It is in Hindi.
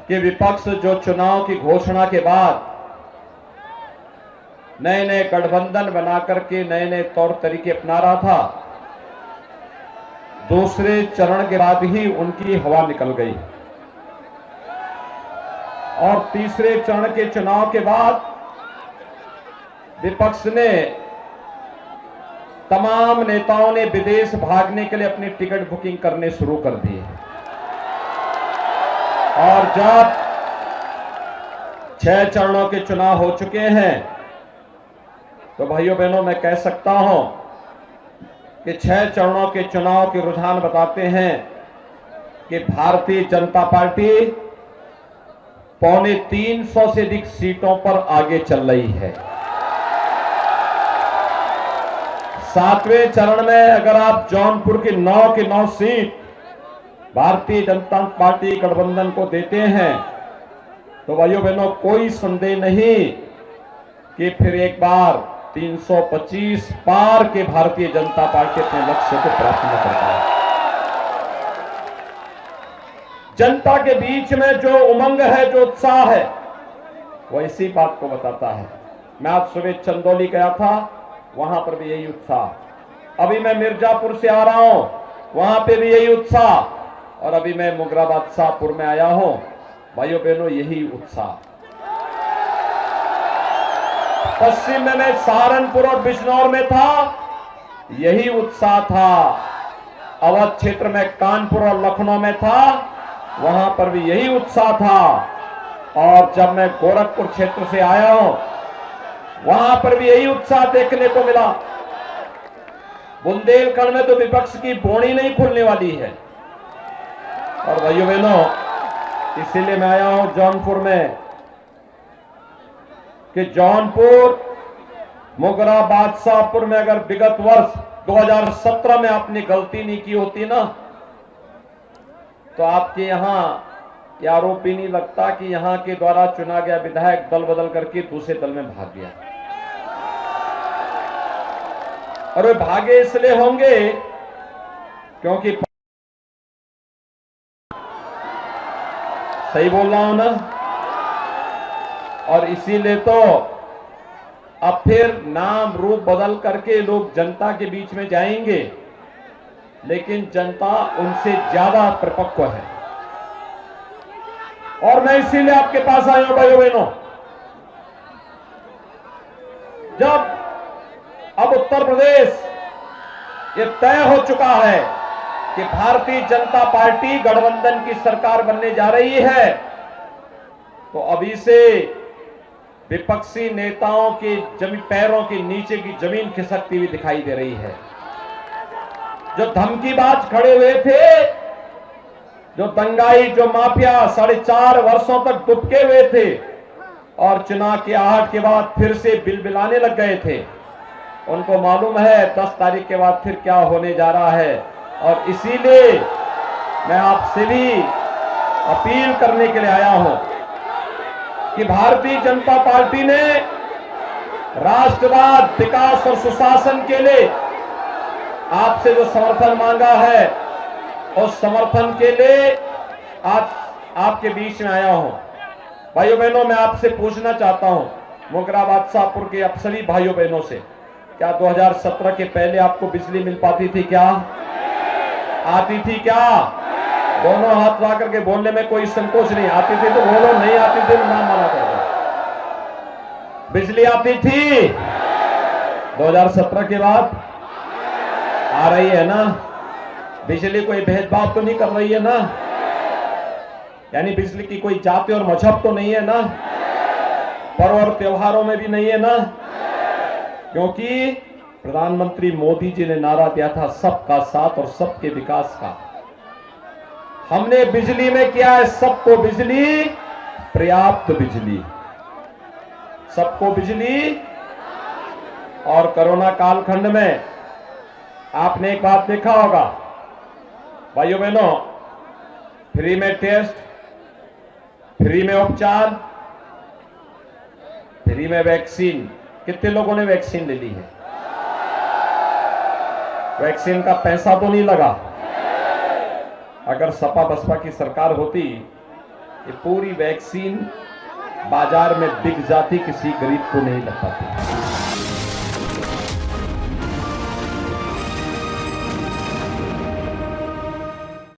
कि विपक्ष जो चुनाव की घोषणा के बाद नए नए गठबंधन बना करके नए नए तौर तरीके अपना रहा था, दूसरे चरण के बाद ही उनकी हवा निकल गई और तीसरे चरण के चुनाव के बाद विपक्ष ने तमाम नेताओं ने विदेश भागने के लिए अपनी टिकट बुकिंग करने शुरू कर दी है। और जब 6 चरणों के चुनाव हो चुके हैं तो भाइयों बहनों मैं कह सकता हूं कि 6 चरणों के चुनाव के रुझान बताते हैं कि भारतीय जनता पार्टी 350 से अधिक सीटों पर आगे चल रही है। 7वें चरण में अगर आप जौनपुर की 9 सीट भारतीय जनता पार्टी गठबंधन को देते हैं तो भाइयों बहनों कोई संदेह नहीं कि फिर एक बार 325 पार के भारतीय जनता पार्टी अपने लक्ष्य को प्राप्त न कर पाए। जनता के बीच में जो उमंग है, जो उत्साह है, वो इसी बात को बताता है। मैं आज सुबह चंदौली गया था, वहां पर भी यही उत्साह। अभी मैं मिर्जापुर से आ रहा हूं, वहां पे भी यही उत्साह। और अभी मैं मुगराबाद शाहपुर में आया हूं, भाइयों बहनों यही उत्साह। पश्चिम में मैं सहारनपुर और बिजनौर में था, यही उत्साह था। अवध क्षेत्र में कानपुर और लखनऊ में था, वहां पर भी यही उत्साह था। और जब मैं गोरखपुर क्षेत्र से आया हूं, वहां पर भी यही उत्साह देखने को मिला। बुंदेलखंड में तो विपक्ष की बोनी नहीं खुलने वाली है। और भाइयों बहनों इसीलिए मैं आया हूं जौनपुर में कि जौनपुर मुगराबाद शाहपुर में अगर विगत वर्ष 2017 में आपने गलती नहीं की होती ना, तो आपके यहां यह आरोप भी नहीं लगता कि यहां के द्वारा चुना गया विधायक दल बदल करके दूसरे दल में भाग गया। और वे भागे इसलिए होंगे क्योंकि सही बोल रहा हूं ना। और इसीलिए तो अब फिर नाम रूप बदल करके लोग जनता के बीच में जाएंगे, लेकिन जनता उनसे ज्यादा परिपक्व है। और मैं इसीलिए आपके पास आया हूं भाइयों बहनों। जब अब उत्तर प्रदेश ये तय हो चुका है कि भारतीय जनता पार्टी गठबंधन की सरकार बनने जा रही है, तो अभी से विपक्षी नेताओं के पैरों के नीचे की जमीन खिसकती हुई दिखाई दे रही है। जो धमकीबाज खड़े हुए थे, जो दंगाई, जो माफिया 4.5 वर्षों तक दुबके हुए थे और चुनाव की आहट के बाद फिर से बिलबिलाने लग गए थे, उनको मालूम है 10 तारीख के बाद फिर क्या होने जा रहा है। और इसीलिए मैं आपसे भी अपील करने के लिए आया हूं कि भारतीय जनता पार्टी ने राष्ट्रवाद, विकास और सुशासन के लिए आपसे जो समर्थन मांगा है, उस समर्थन के लिए आज आपके बीच में आया हूं। भाइयों बहनों मैं आपसे पूछना चाहता हूं, मुगराबाद शाहपुर के आप सभी भाइयों बहनों से, क्या 2017 के पहले आपको बिजली मिल पाती थी? क्या आती थी? क्या? दोनों हाथ ला करके बोलने में कोई संकोच नहीं। आती थी तो बोलो, नहीं आती थी तो नाम माना करो। बिजली आती थी 2017 के बाद? आ रही है ना? बिजली कोई भेदभाव तो नहीं कर रही है ना? यानी बिजली की कोई जाति और मजहब तो नहीं है ना? पर्व और त्योहारों में भी नहीं है ना? क्योंकि प्रधानमंत्री मोदी जी ने नारा दिया था सबका साथ और सबके विकास का। हमने बिजली में किया है सबको बिजली, पर्याप्त बिजली, सबको बिजली। और कोरोना कालखंड में आपने एक बात देखा होगा भाइयों बहनों, फ्री में टेस्ट, फ्री में उपचार, फ्री में वैक्सीन। कितने लोगों ने वैक्सीन ले ली है? वैक्सीन का पैसा तो नहीं लगा। अगर सपा बसपा की सरकार होती, ये पूरी वैक्सीन बाजार में बिक जाती, किसी गरीब को नहीं लग पाती।